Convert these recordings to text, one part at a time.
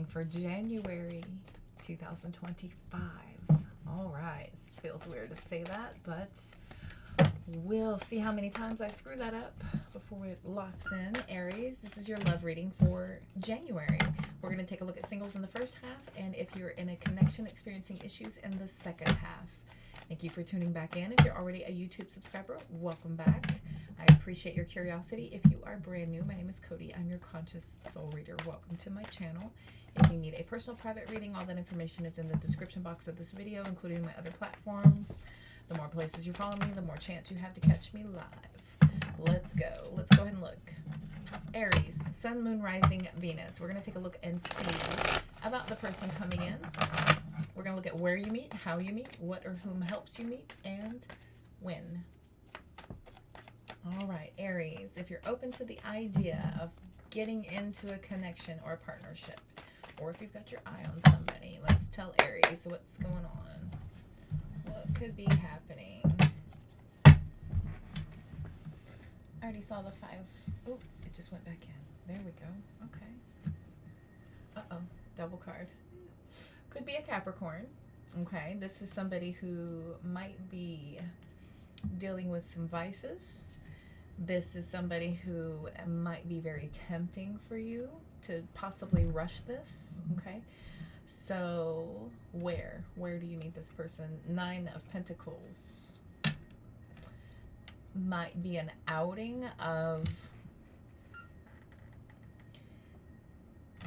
for January 2025. All right, it feels weird to say that, but we'll see how many times I screw that up before it locks in. Aries, this is your love reading for January. We're going to take a look at singles in the first half, and if you're in a connection experiencing issues in the second half. Thank you for tuning back in. If you're already a YouTube subscriber, welcome back. I appreciate your curiosity. If you are brand new, my name is Cody. I'm your conscious soul reader. Welcome to my channel. If you need a personal private reading, all that information is in the description box of this video, including my other platforms. The more places you follow me, the more chance you have to catch me live. Let's go. Let's go ahead and look. Aries, Sun, Moon, Rising, Venus. We're going to take a look and see about the person coming in. We're going to look at where you meet, how you meet, what or whom helps you meet, and when. All right, Aries, if you're open to the idea of getting into a connection or a partnership, or if you've got your eye on somebody, let's tell Aries what's going on. What could be happening? I already saw the 5. Oh, it just went back in. There we go. Okay. Uh-oh, double card. Could be a Capricorn. Okay, this is somebody who might be dealing with some vices. This is somebody who might be very tempting for you to possibly rush this. Okay, so where do you meet this person? 9 of Pentacles. Might be an outing of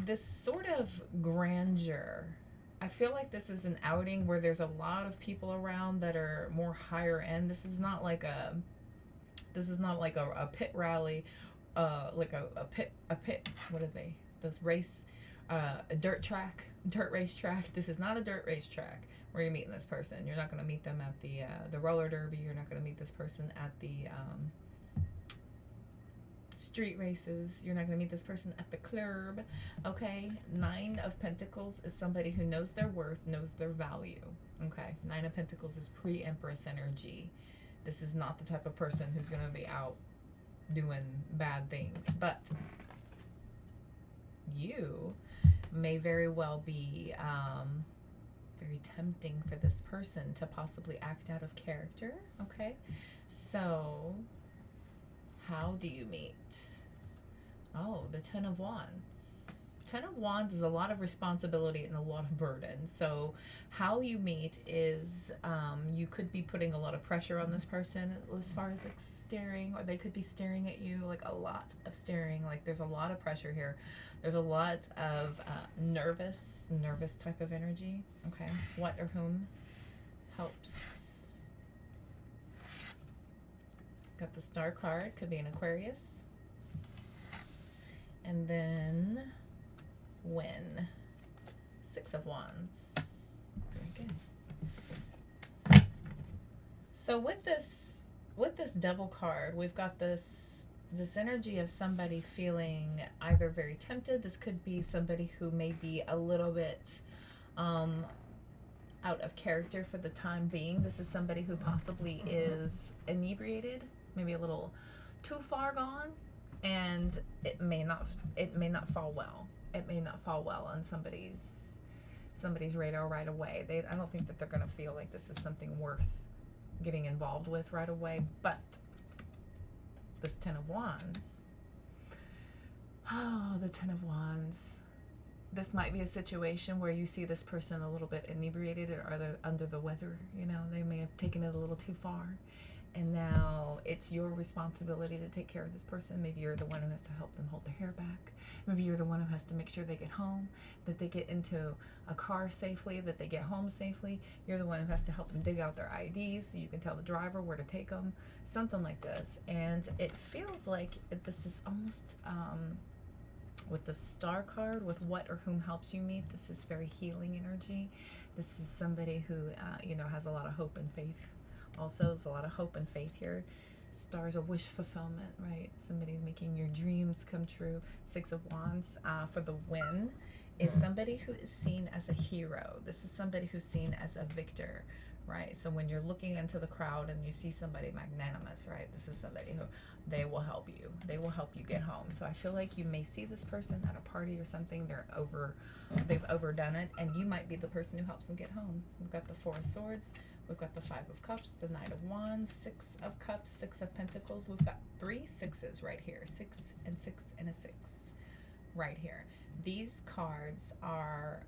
this sort of grandeur. I feel like this is an outing where there's a lot of people around that are more higher end. This is not like a pit rally, like a pit, what are they? Those race, a dirt race track. This is not a dirt race track where you're meeting this person. You're not going to meet them at the roller derby. You're not going to meet this person at the street races. You're not going to meet this person at the club. Okay, 9 of Pentacles is somebody who knows their worth, knows their value. Okay, 9 of Pentacles is pre-Empress energy. This is not the type of person who's going to be out doing bad things, but you may very well be very tempting for this person to possibly act out of character. Okay, so how do you meet? Oh, the 10 of Wands. 10 of Wands is a lot of responsibility and a lot of burden. So how you meet is you could be putting a lot of pressure on this person as far as like staring, or they could be staring at you, like a lot of staring. Like there's a lot of pressure here. There's a lot of nervous type of energy. Okay, what or whom helps? Got the Star card, could be an Aquarius. And then when? 6 of Wands. Very good. So with this Devil card, we've got this energy of somebody feeling either very tempted. This could be somebody who may be a little bit out of character for the time being. This is somebody who possibly is inebriated, maybe a little too far gone, and it may not fall well. It may not fall well on somebody's radar right away. I don't think that they're going to feel like this is something worth getting involved with right away. But this 10 of Wands, oh, the 10 of Wands. This might be a situation where you see this person a little bit inebriated or they're under the weather. You know, they may have taken it a little too far. And now it's your responsibility to take care of this person. Maybe you're the one who has to help them hold their hair back. Maybe you're the one who has to make sure they get home, that they get into a car safely, that they get home safely. You're the one who has to help them dig out their IDs so you can tell the driver where to take them, something like this. And it feels like this is almost, with the Star card, with what or whom helps you meet, this is very healing energy. This is somebody who, has a lot of hope and faith. Also, there's a lot of hope and faith here. Stars are wish fulfillment, right? Somebody's making your dreams come true. 6 of Wands for the win is somebody who is seen as a hero. This is somebody who's seen as a victor, right? So when you're looking into the crowd and you see somebody magnanimous, right? This is somebody who, they will help you. They will help you get home. So I feel like you may see this person at a party or something. They've overdone it, and you might be the person who helps them get home. We've got the Four of Swords. We've got the Five of Cups, the Knight of Wands, Six of Cups, Six of Pentacles. We've got 3 sixes right here. 6 and 6 and a 6 right here. These cards are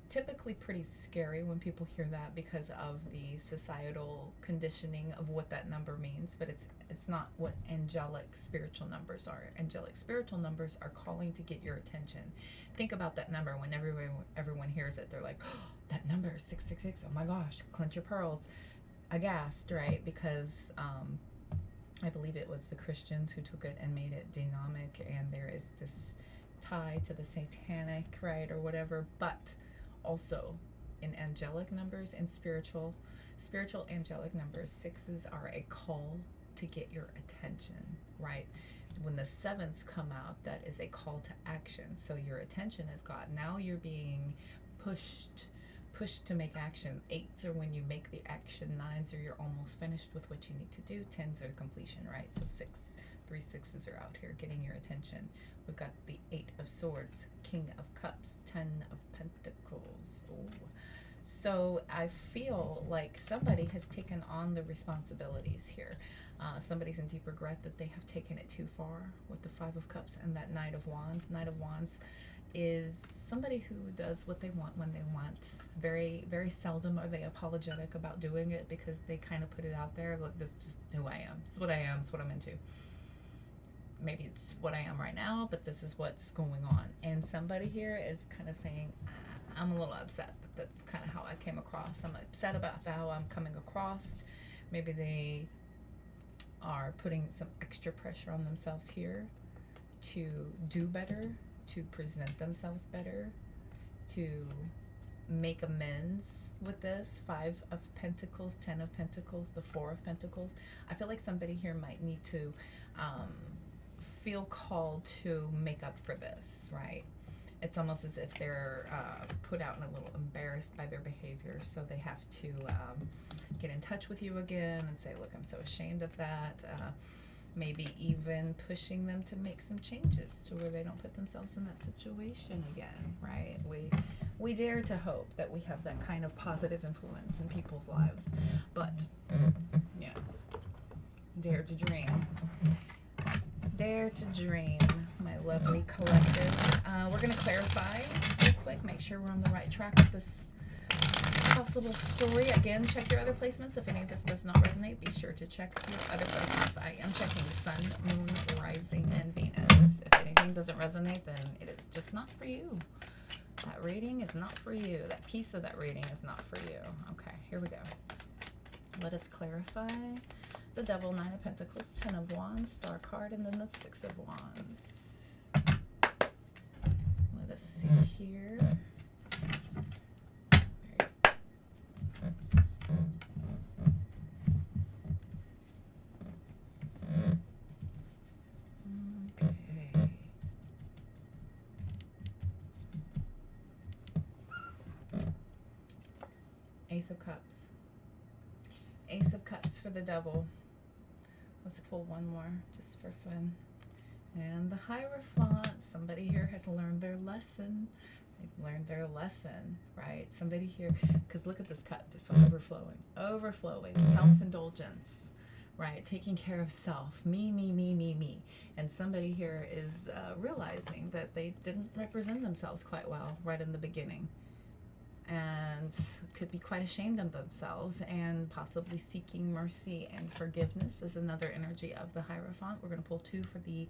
typically pretty scary when people hear that because of the societal conditioning of what that number means, but it's not what angelic spiritual numbers are. Angelic spiritual numbers are calling to get your attention. Think about that number. When everyone hears it, they're like, oh, that number is 666. Oh my gosh, clench your pearls. Aghast, right? Because I believe it was the Christians who took it and made it demonic, and there is this tie to the satanic, right, or whatever. But also in angelic numbers and spiritual angelic numbers, 6s are a call to get your attention, right? When the 7s come out, that is a call to action. So your attention is got. Now you're being pushed to make action. 8s are when you make the action. 9s are you're almost finished with what you need to do. 10s are completion, right? So 3 6s are out here getting your attention. We've got the 8 of Swords, King of Cups, 10 of Pentacles. Ooh. So I feel like somebody has taken on the responsibilities here. Somebody's in deep regret that they have taken it too far with the 5 of Cups and that Knight of Wands. Knight of Wands is somebody who does what they want when they want. Very, very seldom are they apologetic about doing it because they kind of put it out there. Look, this is just who I am. It's what I am. It's what I'm into. Maybe it's what I am right now, but this is what's going on. And somebody here is kind of saying, I'm a little upset, but that's kind of how I came across. I'm upset about how I'm coming across. Maybe they are putting some extra pressure on themselves here to do better, to present themselves better, to make amends with this. 5 of Pentacles, 10 of Pentacles, the 4 of Pentacles. I feel like somebody here might need to feel called to make up for this, right? It's almost as if they're put out and a little embarrassed by their behavior, so they have to get in touch with you again and say, look, I'm so ashamed of that. Maybe even pushing them to make some changes to where they don't put themselves in that situation again, right? We dare to hope that we have that kind of positive influence in people's lives, but yeah, dare to dream. Dare to dream, my lovely collective. We're going to clarify real quick, make sure we're on the right track with this possible story. Again, check your other placements. If any of this does not resonate, be sure to check your other placements. I am checking the Sun, Moon, Rising, and Venus. If anything doesn't resonate, then it is just not for you. That reading is not for you. That piece of that reading is not for you. Okay, here we go. Let us clarify. The Devil, 9 of Pentacles, 10 of Wands, Star card, and then the 6 of Wands. Let us see here. Okay. Ace of Cups. Ace of Cups for the Devil. Let's pull one more just for fun. And the Hierophant. Somebody here has learned their lesson. They've learned their lesson, right? Somebody here, because look at this cup, just overflowing, self-indulgence, right? Taking care of self, me. And somebody here is realizing that they didn't represent themselves quite well right in the beginning, and could be quite ashamed of themselves, and possibly seeking mercy and forgiveness is another energy of the Hierophant. We're going to pull 2 for the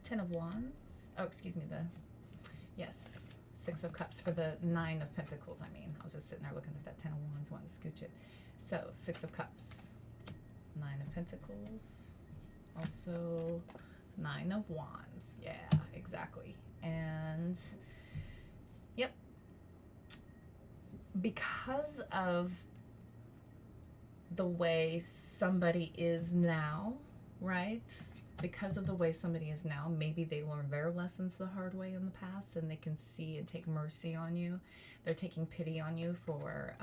10 of Wands. Oh, excuse me, 6 of Cups for the 9 of Pentacles. I was just sitting there looking at that 10 of Wands, wanting to scooch it. So 6 of Cups, 9 of Pentacles, also 9 of Wands. Yeah, exactly. And yep, because of the way somebody is now, right? because of the way somebody is now, maybe they learned their lessons the hard way in the past, and they can see and take mercy on you. They're taking pity on you for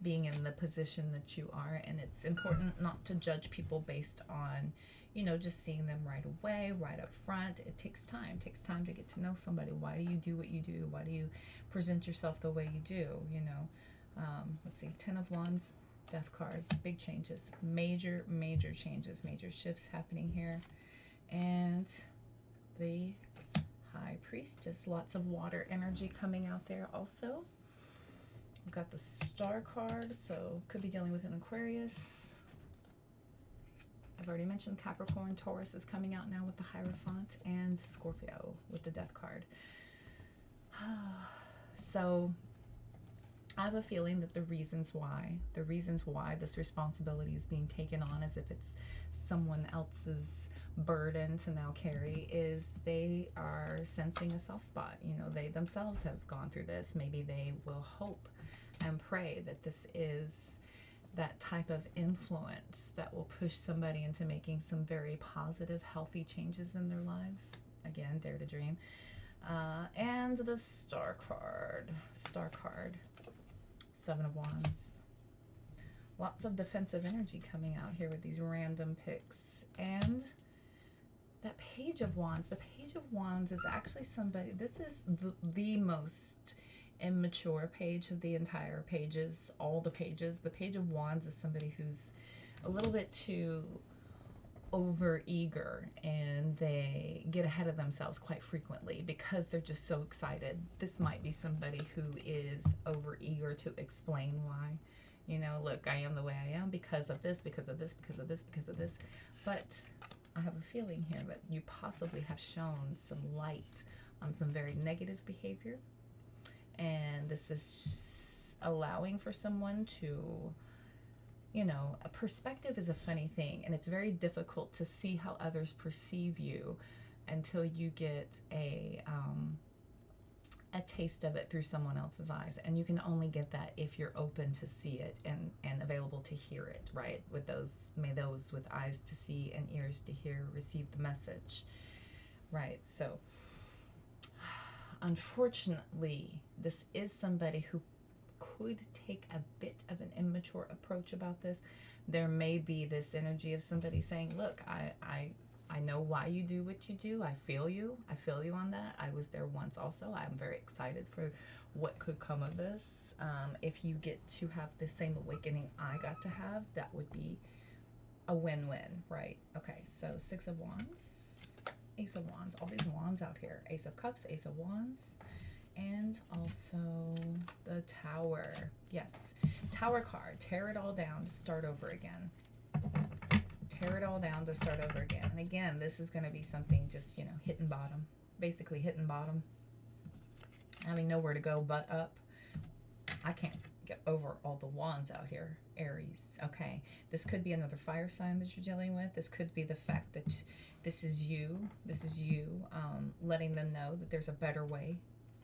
being in the position that you are. And it's important not to judge people based on, you know, just seeing them right away, right up front. It takes time. It takes time to get to know somebody. Why do you do what you do? Why do you present yourself the way you do? You know, let's see, 10 of Wands, Death card, big changes, major changes, major shifts happening here. And the High Priestess, lots of water energy coming out there also. We've got the Star card, so could be dealing with an Aquarius. I've already mentioned Capricorn. Taurus is coming out now with the Hierophant, and Scorpio with the Death card. So I have a feeling that the reasons why this responsibility is being taken on as if it's someone else's burden to now carry is they are sensing a soft spot. You know, they themselves have gone through this. Maybe they will hope and pray that this is that type of influence that will push somebody into making some very positive, healthy changes in their lives. Again, dare to dream. And the Star card. 7 of Wands. Lots of defensive energy coming out here with these random picks. And that Page of Wands. The Page of Wands is actually somebody, this is the most immature page of the entire pages, all the pages. The Page of Wands is somebody who's a little bit too over eager, and they get ahead of themselves quite frequently because they're just so excited. This might be somebody who is over eager to explain why. You know, look, I am the way I am because of this, because of this, because of this, because of this. But I have a feeling here that you possibly have shown some light on some very negative behavior. And this is allowing for someone to, you know, a perspective is a funny thing, and it's very difficult to see how others perceive you until you get a taste of it through someone else's eyes. And you can only get that if you're open to see it and available to hear it, right? With those, may those with eyes to see and ears to hear receive the message, right? So unfortunately, this is somebody who could take a bit of an immature approach about this. There may be this energy of somebody saying, look, I know why you do what you do. I feel you on that. I was there once also. I'm very excited for what could come of this. If you get to have the same awakening I got to have, that would be a win-win, right? Okay, so 6 of Wands, Ace of Wands, all these wands out here. Ace of Cups, Ace of Wands, and also the Tower. Yes, Tower card. Tear it all down to start over again. Tear it all down to start over again. And again, this is going to be something just, you know, hitting bottom. Basically hitting bottom. Having nowhere to go but up. I can't get over all the wands out here, Aries. Okay, this could be another fire sign that you're dealing with. This could be the fact that this is you letting them know that there's a better way.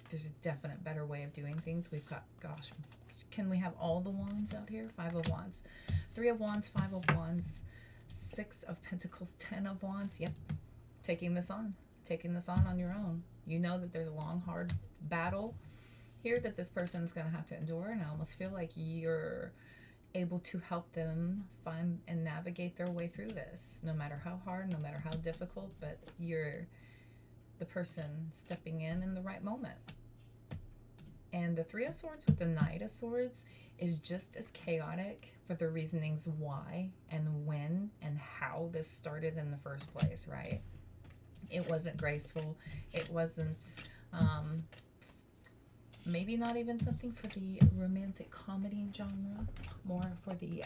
There's a definite better way of doing things. We've got, gosh, can we have all the wands out here? 5 of Wands, 3 of Wands, 5 of Wands, 6 of Pentacles, 10 of Wands. Yep, taking this on your own. You know that there's a long, hard battle here that this person is going to have to endure, and I almost feel like you're able to help them find and navigate their way through this, no matter how hard, no matter how difficult, but you're the person stepping in the right moment. And the 3 of Swords with the Knight of Swords is just as chaotic for the reasonings why and when and how this started in the first place, right? It wasn't graceful. It wasn't, maybe not even something for the romantic comedy genre, more for the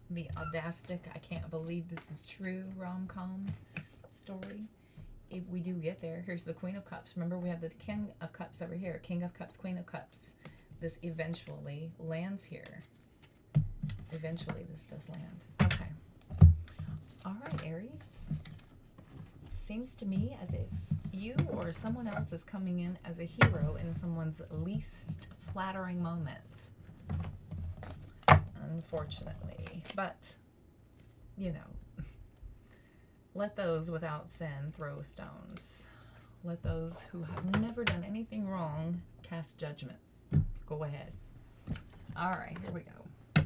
the audastic, I can't believe this is true rom-com story. If we do get there, here's the Queen of Cups. Remember, we have the King of Cups over here. King of Cups, Queen of Cups. This eventually lands here. Eventually this does land. Okay. All right, Aries. Seems to me as if you or someone else is coming in as a hero in someone's least flattering moment. unfortunately. But, you know, let those without sin throw stones. Let those who have never done anything wrong cast judgment. Go ahead. All right, here we go.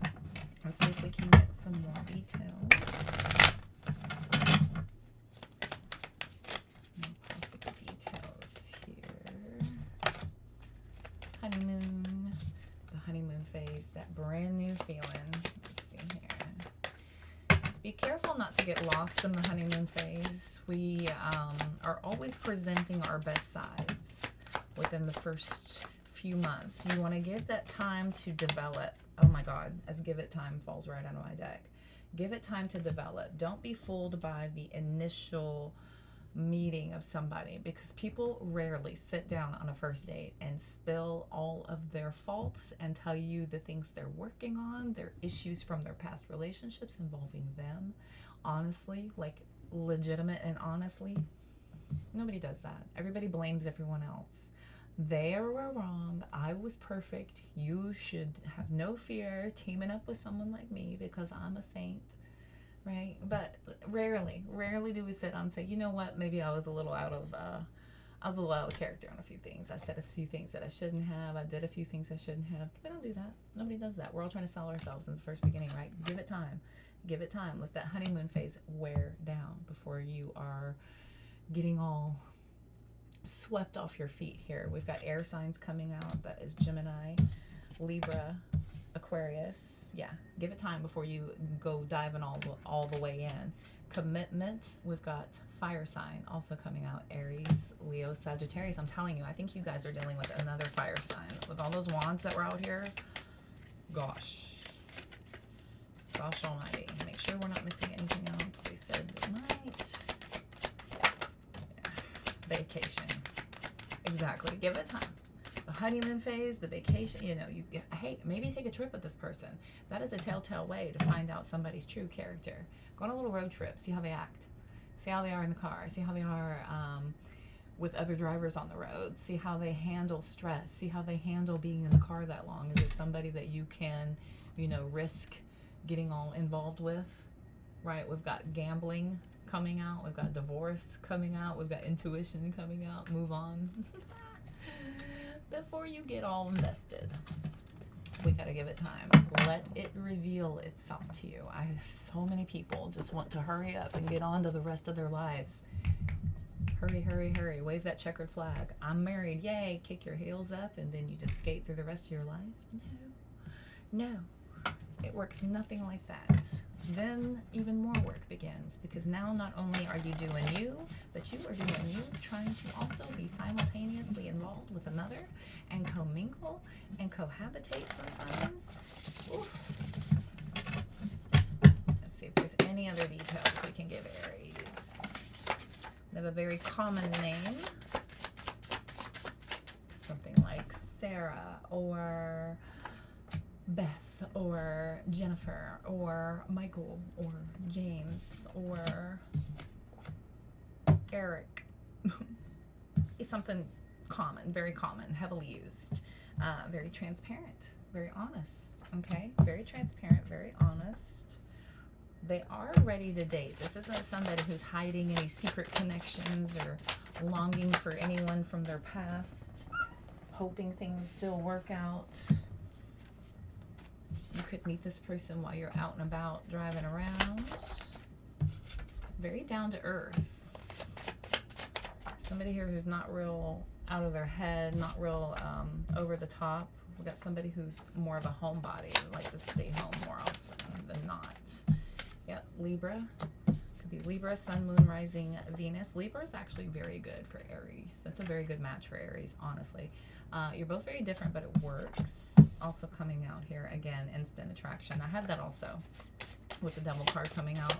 Let's see if we can get some more details. More possible details here. Honeymoon. The honeymoon phase. That brand new feeling. Let's see here. Be careful not to get lost in the honeymoon phase. We are always presenting our best sides within the first few months. You want to give that time to develop. Oh my God, as give it time falls right out of my deck. Give it time to develop. Don't be fooled by the initial meeting of somebody, because people rarely sit down on a first date and spill all of their faults and tell you the things they're working on, their issues from their past relationships involving them. Honestly, like legitimate and honestly, nobody does that. Everybody blames everyone else. They were wrong. I was perfect. You should have no fear teaming up with someone like me because I'm a saint, right? But rarely do we sit down and say, you know what? Maybe I was a little out of character on a few things. I said a few things that I shouldn't have. I did a few things I shouldn't have. We don't do that. Nobody does that. We're all trying to sell ourselves in the first beginning, right? Give it time. Give it time. Let that honeymoon phase wear down before you are getting all swept off your feet here. We've got air signs coming out. That is Gemini, Libra, Aquarius. Yeah, give it time before you go diving all the way in. Commitment. We've got fire sign also coming out. Aries, Leo, Sagittarius. I'm telling you, I think you guys are dealing with another fire sign. With all those wands that were out here, gosh almighty. Make sure we're not missing anything else. They said they might. Vacation. Exactly. Give it time. The honeymoon phase, the vacation, you know, hey, maybe take a trip with this person. That is a telltale way to find out somebody's true character. Go on a little road trip. See how they act. See how they are in the car. See how they are with other drivers on the road. See how they handle stress. See how they handle being in the car that long. Is it somebody that you can, you know, risk getting all involved with? Right? We've got gambling coming out. We've got divorce coming out. We've got intuition coming out. Move on. Before you get all invested, we got to give it time. Let it reveal itself to you. I have so many people just want to hurry up and get on to the rest of their lives. Hurry, hurry, hurry. Wave that checkered flag. I'm married. Yay. Kick your heels up and then you just skate through the rest of your life. No. It works nothing like that. Then even more work begins, because now not only are you doing you, but you are doing you, trying to also be simultaneously involved with another and commingle and cohabitate sometimes. Oof. Let's see if there's any other details we can give Aries. They have a very common name. Something like Sarah or Beth or Jennifer or Michael or James or Eric. It's something common, very common, heavily used, very transparent, very honest, okay? Very transparent, very honest. They are ready to date. This isn't somebody who's hiding any secret connections or longing for anyone from their past, hoping things still work out. You could meet this person while you're out and about driving around. Very down to earth. Somebody here who's not real out of their head, not real over the top. We've got somebody who's more of a homebody, like to stay home more often than not. Yep, Libra. Could be Libra, Sun, Moon, Rising, Venus. Libra is actually very good for Aries. That's a very good match for Aries, honestly. You're both very different, but it works. Also coming out here, again, instant attraction. I had that also with the Devil card coming out,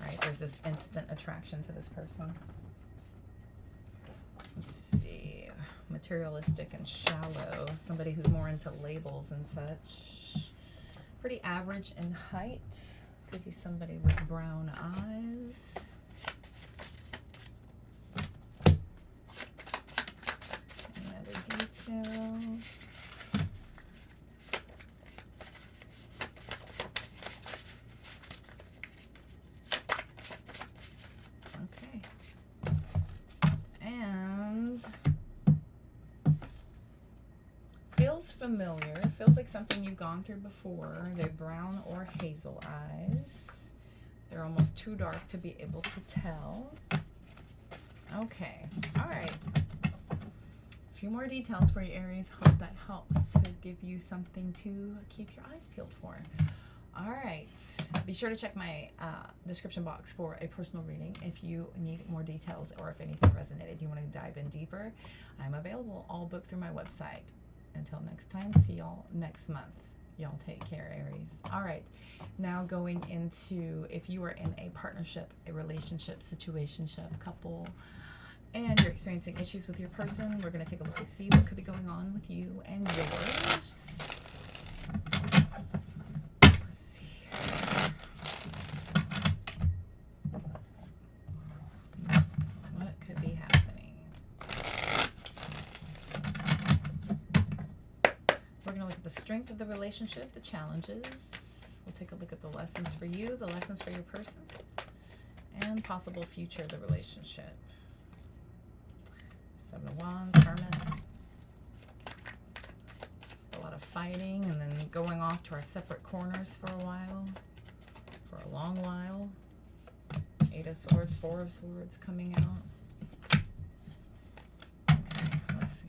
right? There's this instant attraction to this person. Let's see. Materialistic and shallow. Somebody who's more into labels and such. Pretty average in height. Could be somebody with brown eyes. Any other details? feels familiar. It feels like something you've gone through before. They're brown or hazel eyes. They're almost too dark to be able to tell. Okay, all right. A few more details for you, Aries. Hope that helps to give you something to keep your eyes peeled for. All right, be sure to check my description box for a personal reading if you need more details or if anything resonated, you want to dive in deeper. I'm available, all booked through my website. Until next time, see y'all next month. Y'all take care, Aries. All right, now going into if you are in a partnership, a relationship, situationship, couple, and you're experiencing issues with your person, we're going to take a look and see what could be going on with you and yours. The strength of the relationship, the challenges. We'll take a look at the lessons for you, the lessons for your person, and possible future of the relationship. Seven of Wands, Hermit. A lot of fighting and then going off to our separate corners for a while, for a long while. Eight of Swords, Four of Swords coming out. Okay, let's see.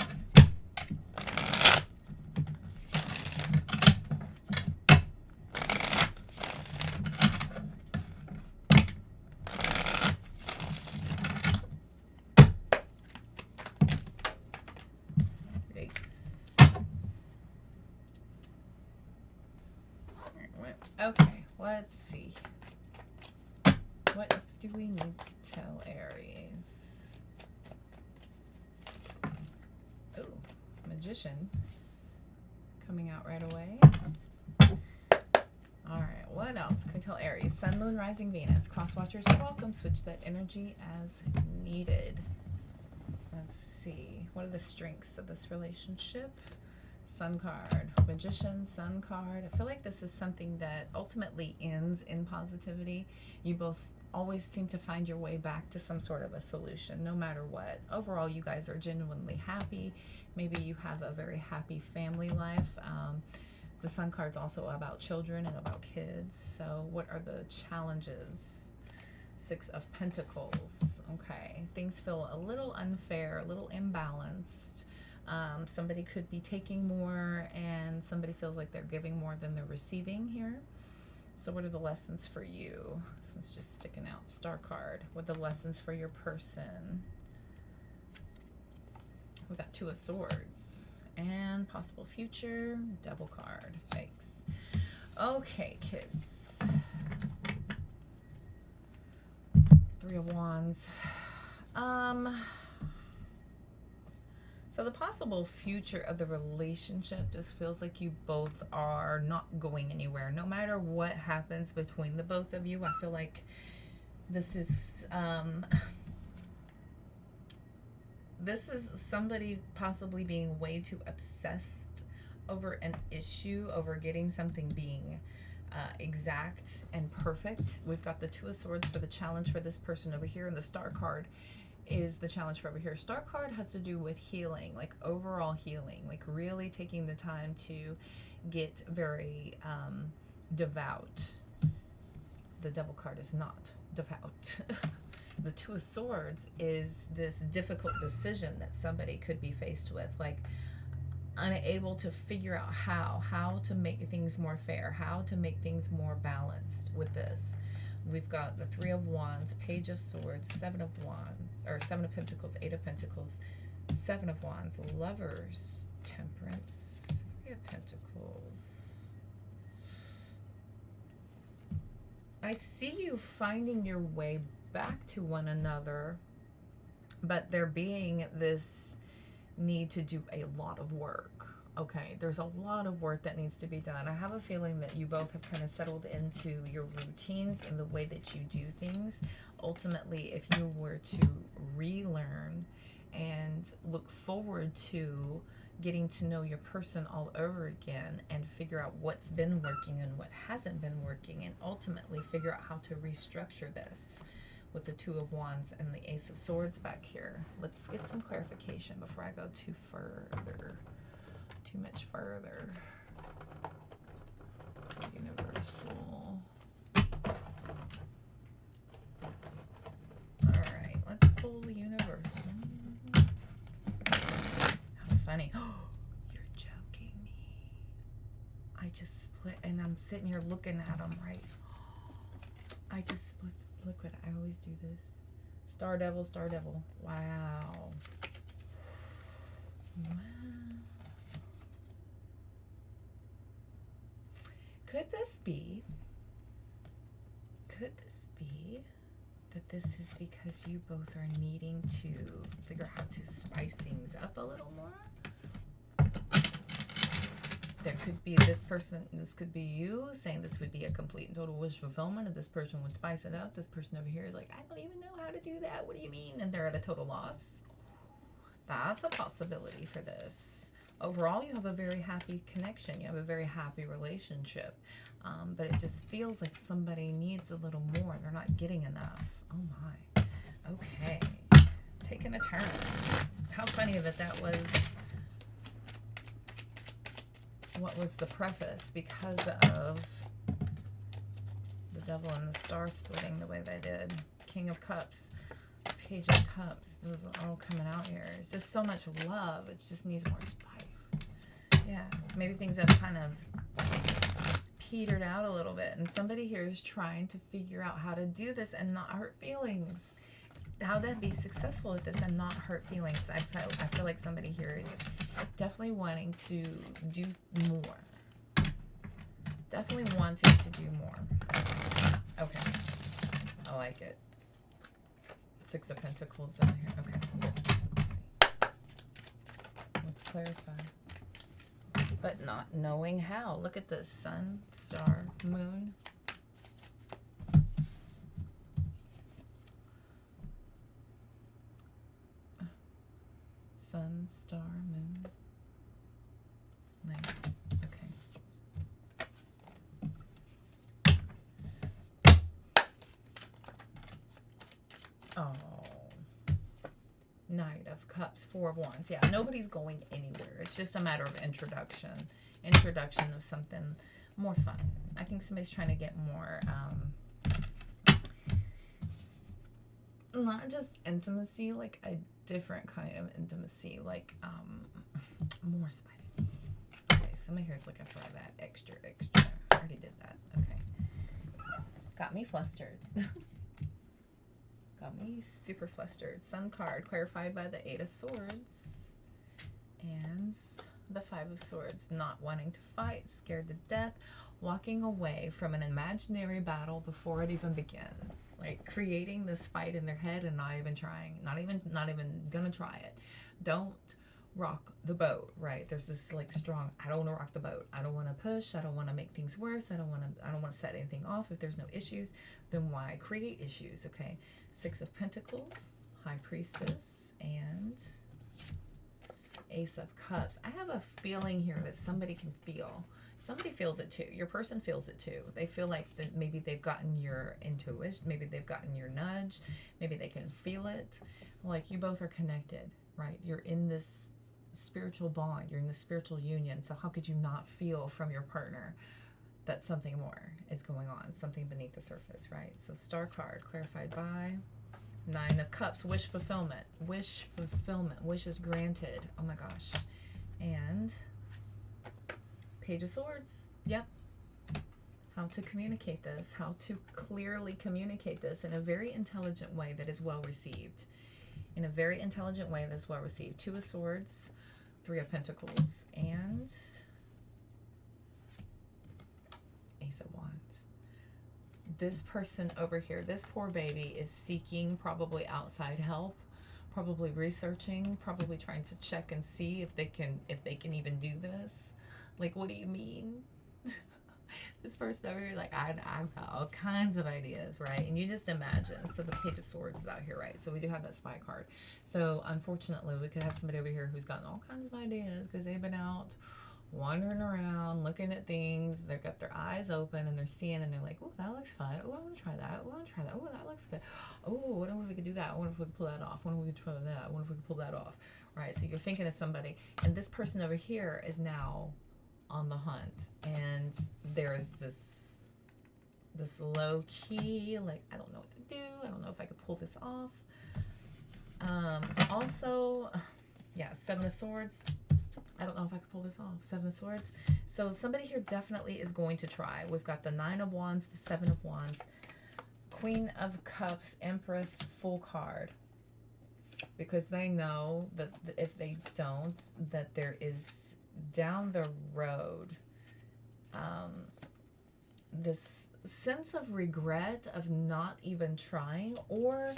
Okay, let's see. What do we need to tell Aries? Ooh, Magician coming out right away. All right, what else can we tell Aries? Sun, Moon, Rising, Venus. Cross watchers are welcome. Switch that energy as needed. Let's see. What are the strengths of this relationship? Sun card, Magician, Sun card. I feel like this is something that ultimately ends in positivity. You both always seem to find your way back to some sort of a solution, no matter what. Overall, you guys are genuinely happy. Maybe you have a very happy family life. The Sun card's also about children and about kids. So what are the challenges? Six of Pentacles. Okay, things feel a little unfair, a little imbalanced. Somebody could be taking more and somebody feels like they're giving more than they're receiving here. So what are the lessons for you? This one's just sticking out. Star card. What are the lessons for your person? We got Two of Swords and possible future. Devil card. Thanks. Okay, kids. Three of Wands. So the possible future of the relationship just feels like you both are not going anywhere. No matter what happens between the both of you, I feel like this is somebody possibly being way too obsessed over an issue, over getting something being exact and perfect. We've got the Two of Swords for the challenge for this person over here, and the Star card is the challenge for over here. Star card has to do with healing, like overall healing, like really taking the time to get very devout. The Devil card is not devout. The Two of Swords is this difficult decision that somebody could be faced with, like unable to figure out how to make things more fair, how to make things more balanced with this. We've got the Three of Wands, Page of Swords, Seven of Wands, or Seven of Pentacles, Eight of Pentacles, Seven of Wands, Lovers, Temperance, Three of Pentacles. I see you finding your way back to one another, but there being this need to do a lot of work. Okay, there's a lot of work that needs to be done. I have a feeling that you both have kind of settled into your routines and the way that you do things. Ultimately, if you were to relearn and look forward to getting to know your person all over again and figure out what's been working and what hasn't been working, and ultimately figure out how to restructure this with the Two of Wands and the Ace of Swords back here. Let's get some clarification before I go too too much further. Universal. Alright, let's pull the universal. How funny. You're joking me. I just split, and I'm sitting here looking at them, right? I just split. Look what I always do this. Star Devil, Star Devil. Wow. Wow. Could this be that this is because you both are needing to figure out how to spice things up a little more? There could be this person, this could be you saying this would be a complete and total wish fulfillment, and this person would spice it up. This person over here is like, I don't even know how to do that. What do you mean? And they're at a total loss. That's a possibility for this. Overall, you have a very happy connection. You have a very happy relationship. But it just feels like somebody needs a little more. They're not getting enough. Oh my. Okay. Taking a turn. How funny that was what was the preface, because of the devil and the star splitting the way they did. King of Cups. Page of Cups. Those are all coming out here. It's just so much love. It just needs more spice. Yeah. Maybe things have kind of petered out a little bit, and somebody here is trying to figure out how to do this and not hurt feelings. How to be successful at this and not hurt feelings. I feel like somebody here is definitely wanting to do more. Definitely wanting to do more. Okay. I like it. Six of Pentacles down here. Okay. Let's see. Let's clarify. But not knowing how. Look at this. Sun, star, moon. Sun, star, moon. Nice. Okay. Oh. Knight of Cups, Four of Wands. Yeah, nobody's going anywhere. It's just a matter of introduction. Introduction of something more fun. I think somebody's trying to get more, not just intimacy, like a different kind of intimacy, like more spicy. Okay, somebody here is looking for that extra. I already did that. Okay. Got me flustered. Got me super flustered. Sun card clarified by the Eight of Swords and the Five of Swords. Not wanting to fight, scared to death, walking away from an imaginary battle before it even begins. Like creating this fight in their head and not even trying, not even gonna try it. Don't rock the boat, right? There's this like strong, I don't want to rock the boat. I don't want to push. I don't want to make things worse. I don't want to set anything off. If there's no issues, then why create issues? Okay. Six of Pentacles, High Priestess, and Ace of Cups. I have a feeling here that somebody can feel. Somebody feels it too. Your person feels it too. They feel like that maybe they've gotten your intuition. Maybe they've gotten your nudge. Maybe they can feel it. Like you both are connected, right? You're in this spiritual bond. You're in this spiritual union. So how could you not feel from your partner that something more is going on, something beneath the surface, right? So Star card clarified by Nine of Cups, wish fulfillment. Wish fulfillment. Wish is granted. Oh my gosh. And Page of Swords. Yep. How to communicate this. How to clearly communicate this in a very intelligent way that is well received. In a very intelligent way that's well received. Two of Swords, Three of Pentacles, and Ace of Wands. This person over here, this poor baby is seeking probably outside help, probably researching, probably trying to check and see if they can even do this. Like, what do you mean? This person over here, like, I've got all kinds of ideas, right? And you just imagine. So the Page of Swords is out here, right? So we do have that spy card. So unfortunately, we could have somebody over here who's gotten all kinds of ideas because they've been out wandering around, looking at things. They've got their eyes open and they're seeing and they're like, oh, that looks fun. Oh, I want to try that. Oh, I want to try that. Oh, that looks good. Oh, what if we could do that? What if we could pull that off? What if we could try that? What if we could pull that off? Right? So you're thinking of somebody, and this person over here is now on the hunt, and there's this low key, like, I don't know what to do. I don't know if I could pull this off. Also, yeah, Seven of Swords. I don't know if I could pull this off. Seven of Swords. So somebody here definitely is going to try. We've got the Nine of Wands, the Seven of Wands, Queen of Cups, Empress, full card. Because they know that if they don't, that there is down the road this sense of regret of not even trying, or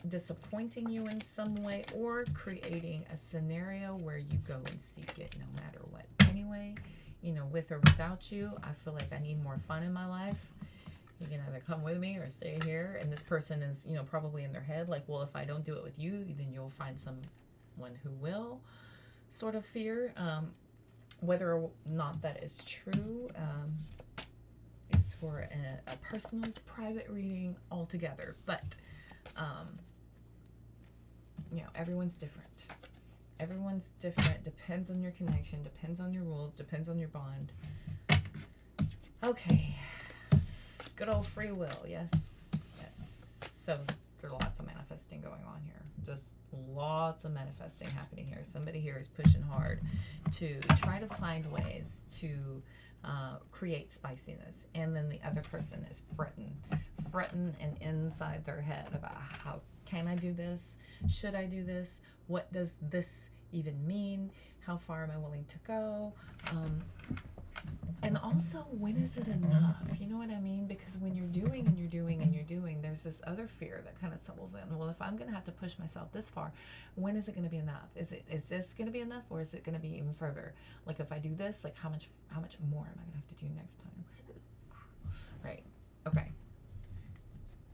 disappointing you in some way, or creating a scenario where you go and seek it no matter what anyway, you know, with or without you. I feel like I need more fun in my life. You can either come with me or stay here. And this person is, you know, probably in their head like, well, if I don't do it with you, then you'll find someone who will, sort of fear. Whether or not that is true is for a personal private reading altogether. But you know, everyone's different. Everyone's different. Depends on your connection, depends on your rules, depends on your bond. Okay. Good old free will. Yes. Yes. So there's lots of manifesting going on here. Just lots of manifesting happening here. Somebody here is pushing hard to try to find ways to create spiciness. And then the other person is fretting and inside their head about how can I do this? Should I do this? What does this even mean? How far am I willing to go? And also, when is it enough? You know what I mean? Because when you're doing and you're doing and you're doing, there's this other fear that kind of settles in. Well, if I'm going to have to push myself this far, when is it going to be enough? Is this going to be enough, or is it going to be even further? Like, if I do this, like, how much more am I going to have to do next time? Right. Okay.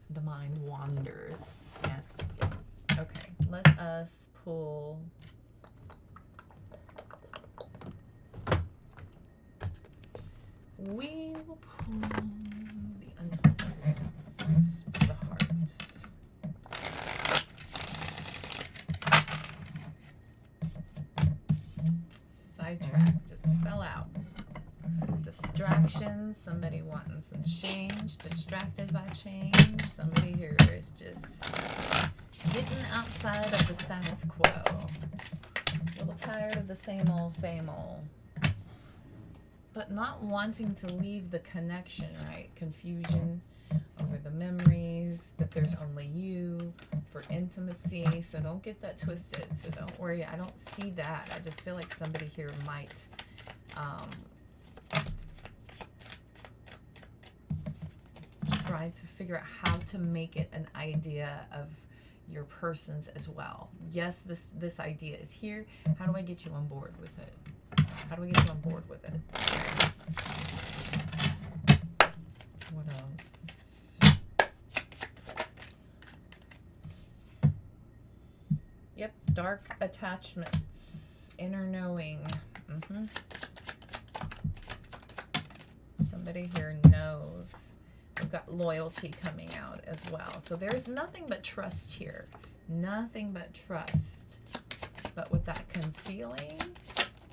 The mind wanders. Yes, yes. Okay. Let us pull... We will pull the unconscious, the heart. Sidetrack just fell out. Distractions, somebody wanting some change, distracted by change. Somebody here is just getting outside of the status quo. A little tired of the same old, but not wanting to leave the connection, right? Confusion over the memories, but there's only you for intimacy, so don't get that twisted. So don't worry, I don't see that. I just feel like somebody here might try to figure out how to make it an idea of your person's as well. Yes, this idea is here. How do I get you on board with it? How do we get you on board with it? What else? Yep, dark attachments, inner knowing. Somebody here knows. We've got loyalty coming out as well. So there's nothing but trust here. Nothing but trust. But with that concealing,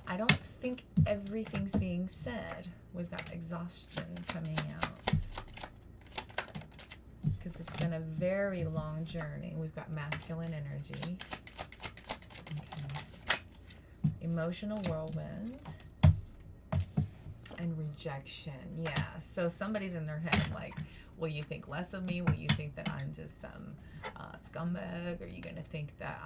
I don't think everything's being said. We've got exhaustion coming out. Because it's been a very long journey. We've got masculine energy. Okay. Emotional whirlwind. And rejection. Yeah. So somebody's in their head like, will you think less of me? Will you think that I'm just some scumbag? Are you going to think that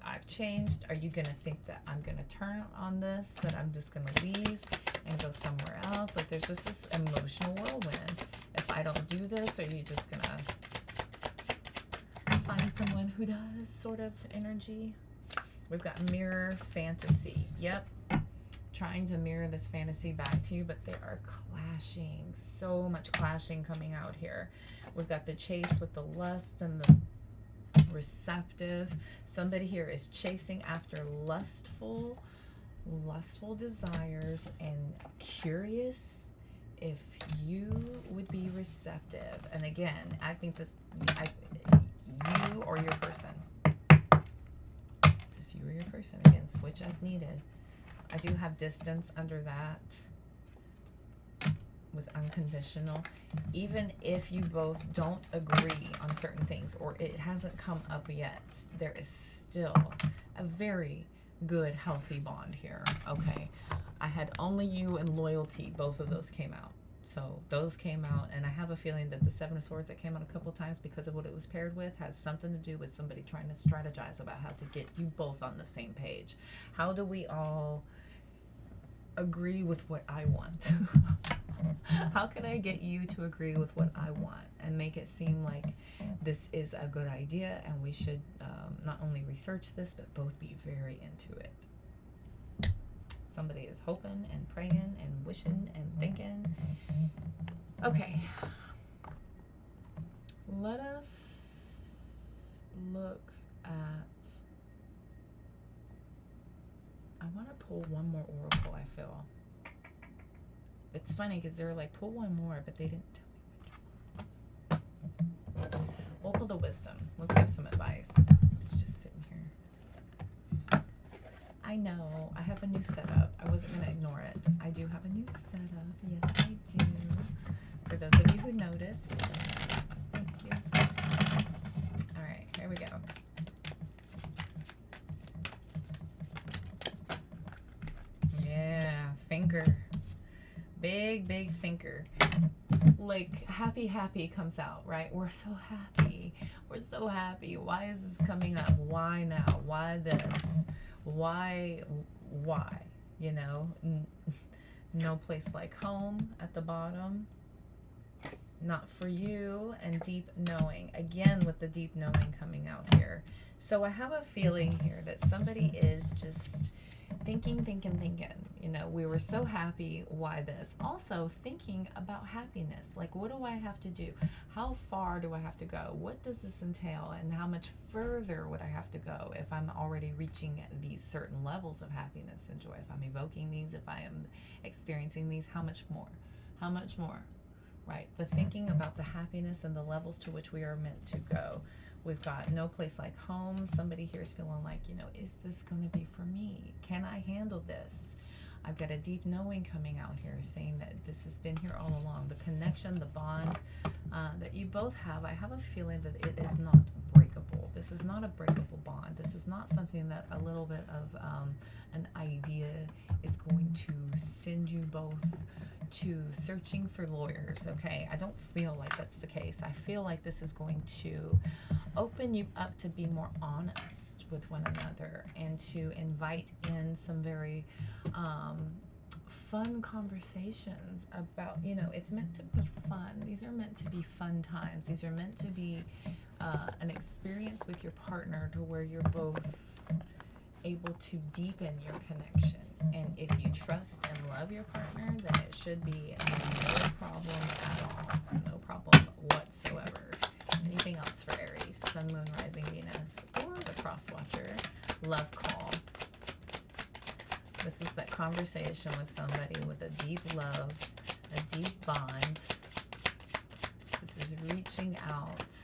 I've changed? Are you going to think that I'm going to turn on this? That I'm just going to leave and go somewhere else? Like, there's just this emotional whirlwind. If I don't do this, are you just going to find someone who does, sort of energy? We've got mirror fantasy. Yep. Trying to mirror this fantasy back to you, but they are clashing. So much clashing coming out here. We've got the chase with the lust and the receptive. Somebody here is chasing after lustful lustful desires and curious if you would be receptive. And again, I think that you or your person. Is this you or your person? Again, switch as needed. I do have distance under that with unconditional. Even if you both don't agree on certain things or it hasn't come up yet, there is still a very good, healthy bond here. Okay, I had only you and loyalty. Both of those came out. So those came out, and I have a feeling that the Seven of Swords that came out a couple times because of what it was paired with has something to do with somebody trying to strategize about how to get you both on the same page. How do we all agree with what I want? How can I get you to agree with what I want and make it seem like this is a good idea and we should not only research this but both be very into it? Somebody is hoping and praying and wishing and thinking. Okay. Let us look at... I want to pull one more oracle, I feel. It's funny because they're like, pull one more, but they didn't tell me which one. We'll pull the wisdom. Let's give some advice. It's just sitting here. I know. I have a new setup. I wasn't going to ignore it. I do have a new setup. Yes, I do. For those of you who noticed. Thank you. All right, here we go. Yeah, thinker. Big, big thinker. Like, happy comes out, right? We're so happy. We're so happy. Why is this coming up? Why now? Why this? Why? You know, no place like home at the bottom. Not for you, and deep knowing. Again, with the deep knowing coming out here. So I have a feeling here that somebody is just thinking. You know, we were so happy. Why this? Also thinking about happiness. Like, what do I have to do? How far do I have to go? What does this entail? And how much further would I have to go if I'm already reaching these certain levels of happiness and joy? If I'm evoking these, if I am experiencing these, how much more? How much more? Right? The thinking about the happiness and the levels to which we are meant to go. We've got no place like home. Somebody here is feeling like, you know, is this going to be for me? Can I handle this? I've got a deep knowing coming out here saying that this has been here all along. The connection, the bond that you both have, I have a feeling that it is not breakable. This is not a breakable bond. This is not something that a little bit of an idea is going to send you both to searching for lawyers. Okay, I don't feel like that's the case. I feel like this is going to open you up to be more honest with one another and to invite in some very fun conversations about, you know, it's meant to be fun. These are meant to be fun times. These are meant to be an experience with your partner to where you're both able to deepen your connection. And if you trust and love your partner, then it should be no problem at all. No problem whatsoever. Anything else for Aries? Sun, Moon, Rising, Venus, or the Cross Watcher. Love call. This is that conversation with somebody with a deep love, a deep bond. This is reaching out,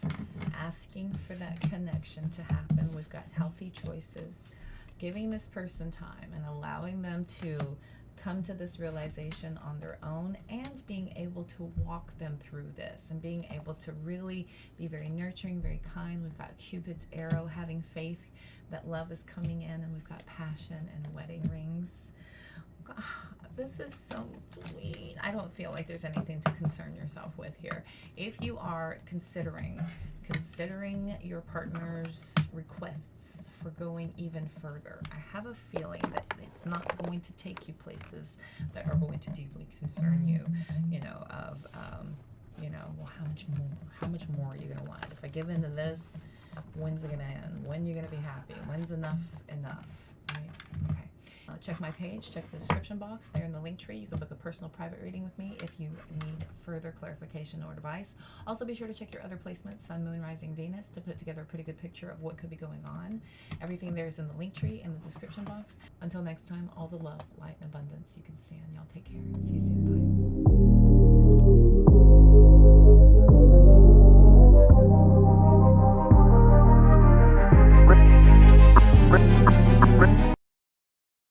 asking for that connection to happen. We've got healthy choices. Giving this person time and allowing them to come to this realization on their own and being able to walk them through this and being able to really be very nurturing, very kind. We've got Cupid's arrow, having faith that love is coming in, and we've got passion and wedding rings. God, this is so sweet. I don't feel like there's anything to concern yourself with here. If you are considering your partner's requests for going even further, I have a feeling that it's not going to take you places that are going to deeply concern you, you know, of, you know, well, how much more are you going to want? If I give into this, when's it going to end? When are you going to be happy? When's enough? Right? Okay. check my page, check the description box. There in the link tree, you can book a personal private reading with me if you need further clarification or advice. Also, be sure to check your other placements, Sun, Moon, Rising, Venus, to put together a pretty good picture of what could be going on. Everything there is in the link tree in the description box. Until next time, all the love, light, and abundance you can stand. Y'all take care. See you soon. Bye.